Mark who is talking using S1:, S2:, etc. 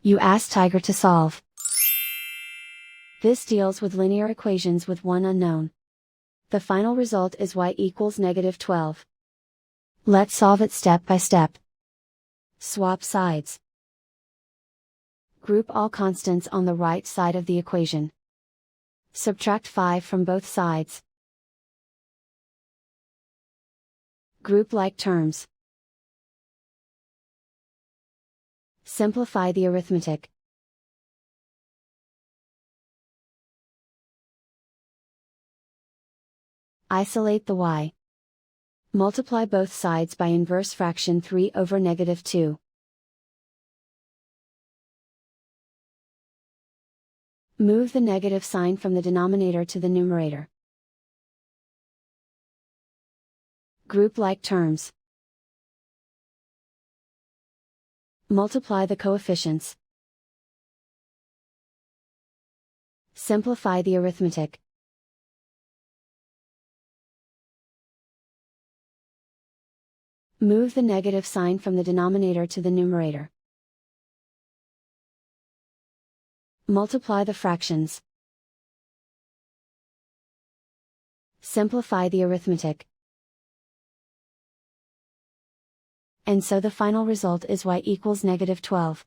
S1: You ask Tiger to solve. This deals with linear equations with one unknown. The final result is y equals -12. Let's solve it step by step. Swap sides. Group all constants on the right side of the equation. Subtract 5 from both sides. Group like terms. Simplify the arithmetic. Isolate the y. Multiply both sides by inverse fraction 3 over -2. Move the negative sign from the denominator to the numerator. Group like terms. Multiply the coefficients. Simplify the arithmetic. Move the negative sign from the denominator to the numerator. Multiply the fractions. Simplify the arithmetic. And so the final result is y equals -12.